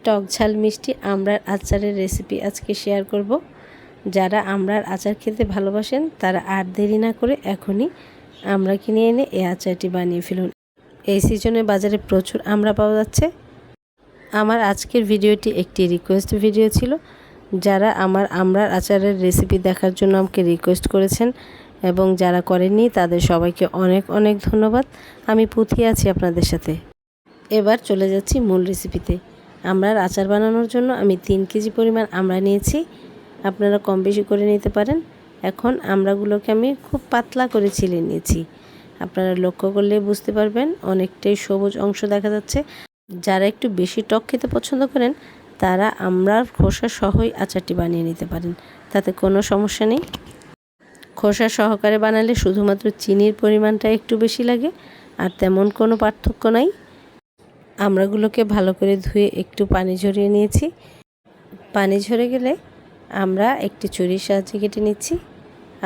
টক ঝাল মিষ্টি আমড়ার আচারের রেসিপি আজকে শেয়ার করব। যারা আমড়ার আচার খেতে ভালোবাসেন তারা আর দেরি না করে এখনই আমড়া কিনে এনে এই আচারটি বানিয়ে ফেলুন। এই সিজনে বাজারে প্রচুর আমড়া পাওয়া যাচ্ছে। আমার আজকের ভিডিওটি একটি রিকোয়েস্ট ভিডিও ছিল। যারা আমার আমড়ার আচারের রেসিপি দেখার জন্য আমাকে রিকোয়েস্ট করেছেন এবং যারা করেননি তাদের সবাইকে অনেক অনেক ধন্যবাদ। আমি পুঁথি আছি আপনাদের সাথে। এবার চলে যাচ্ছি মূল রেসিপিতে। আমড়ার আচার বানানোর জন্য আমি 3 কেজি পরিমাণ আমড়া নিয়েছি। আপনারা কম বেশি করে নিতে পারেন। এখন আমড়াগুলোকে আমি খুব পাতলা করে ছিলে নিয়েছি। আপনারা লক্ষ্য করলে বুঝতে পারবেন অনেকটাই সবুজ অংশ দেখা যাচ্ছে। যারা একটু বেশি টক খেতে পছন্দ করেন তারা আমড়ার খোসা সহই আচারটি বানিয়ে নিতে পারেন, তাতে কোনো সমস্যা নেই। খোসা সহকারে বানালে শুধুমাত্র চিনির পরিমাণটা একটু বেশি লাগে, আর তেমন কোনো পার্থক্য নাই। আমড়াগুলোকে ভালো করে ধুয়ে একটু পানি ঝরিয়ে নিয়েছি। পানি ঝরে গেলে আমরা একটি ছুরির সাহায্যে কেটে নিচ্ছি।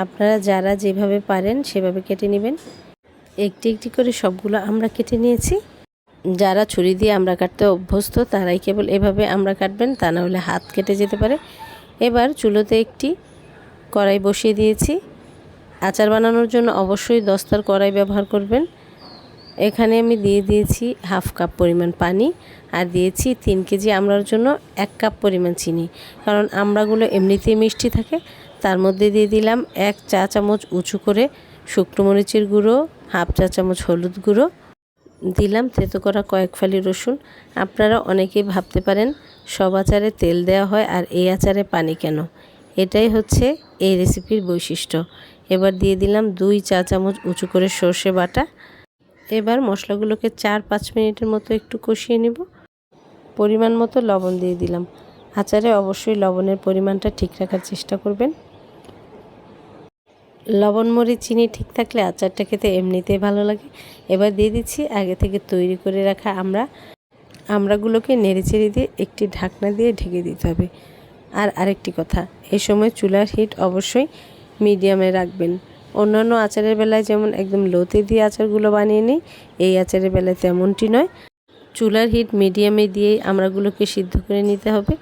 আপনারা যারা যেভাবে পারেন সেভাবে কেটে নেবেন। একটি একটি করে সবগুলো আমরা কেটে নিয়েছি। যারা ছুরি দিয়ে আমড়া কাটতে অভ্যস্ত তারাই কেবল এভাবে আমড়া কাটবেন, তা না হলে হাত কেটে যেতে পারে। এবার চুলোতে একটি কড়াই বসিয়ে দিয়েছি। আচার বানানোর জন্য অবশ্যই দস্তার কড়াই ব্যবহার করবেন। এখানে আমি দিয়ে দিয়েছি 1/2 কাপ পরিমাণ পানি, আর দিয়েছি 3 কেজি আমড়ার জন্য 1 কাপ পরিমাণ চিনি। কারণ আমড়াগুলো এমনিতেই মিষ্টি থাকে। তার মধ্যে দিয়ে দিলাম 1 চা চামচ উঁচু করে শুকনো মরিচের গুঁড়ো, 1/2 চা চামচ হলুদ গুঁড়ো, দিলাম থেতো করা কয়েক ফালি রসুন। আপনারা অনেকেই ভাবতে পারেন সব আচারে তেল দেওয়া হয় আর এই আচারে পানি কেন? এটাই হচ্ছে এই রেসিপির বৈশিষ্ট্য। এবার দিয়ে দিলাম 2 চা চামচ উঁচু করে সর্ষে বাটা। এবার মশলাগুলোকে 4-5 মিনিটের মতো একটু কষিয়ে নেব। পরিমাণ মতো লবণ দিয়ে দিলাম। আচারে অবশ্যই লবণের পরিমাণটা ঠিক রাখার চেষ্টা করবেন। লবণ মরিচ চিনি ঠিক থাকলে আচারটা খেতে এমনিতেই ভালো লাগে। এবার দিয়ে দিচ্ছি আগে থেকে তৈরি করে রাখা আমড়াগুলোকে নেড়েচেড়ে দিয়ে একটি ঢাকনা দিয়ে ঢেকে দিতে হবে। আর আরেকটি কথা, এই সময় চুলার হিট অবশ্যই মিডিয়ামে রাখবেন। অন্যান্য আচারের বেলায় যেমন একদম লোতে দিয়ে আচারগুলো বানিয়ে নিই, এই আচারের বেলায় তেমনটি নয়। চুলার হিট মিডিয়ামে দিয়েই আমড়াগুলোকে সিদ্ধ করে নিতে হবে।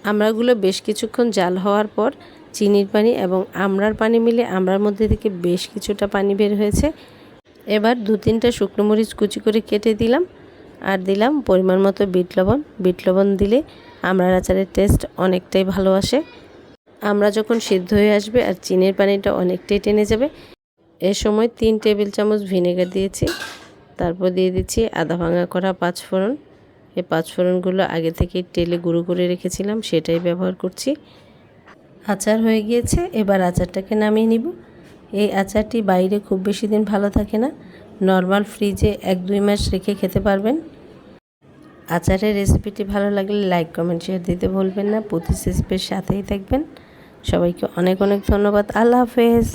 আমড়াগুলো বেশ কিছুক্ষণ জাল হওয়ার পর চিনির পানি এবং আমড়ার পানি মিলে আমড়ার মধ্যে থেকে বেশ কিছুটা পানি বের হয়েছে। এবার 2-3টা শুকনো মরিচ কুচি করে কেটে দিলাম, আর দিলাম পরিমাণ মতো বিট লবণ। বিট লবণ দিলে আমড়ার আচারের টেস্ট অনেকটাই ভালো আসে। আমড়া যখন সিদ্ধ হয়ে আসবে আর চিনির পানিটা অনেকটাই টেনে যাবে, এ সময় 3 টেবিল চামচ ভিনেগার দিয়েছি। তারপর দিয়ে দিচ্ছি আদা ভাঙা করা 5 ফোড়ন। এই 5 ফোড়নগুলো আগে থেকে তেলে গুঁড়ো করে রেখেছিলাম, সেটাই ব্যবহার করছি। আচার হয়ে গিয়েছে, এবার আচারটাকে নামিয়ে নিব। এই আচারটি বাইরে খুব বেশি দিন ভালো থাকে না, নর্মাল ফ্রিজে 1-2 মাস রেখে খেতে পারবেন। আচারের রেসিপিটি ভালো লাগলে লাইক কমেন্ট শেয়ার দিতে ভুলবেন না। পুঁথি রেসিপির সাথেই থাকবেন। সবাইকে অনেক অনেক ধন্যবাদ। আল্লাহ হাফেজ।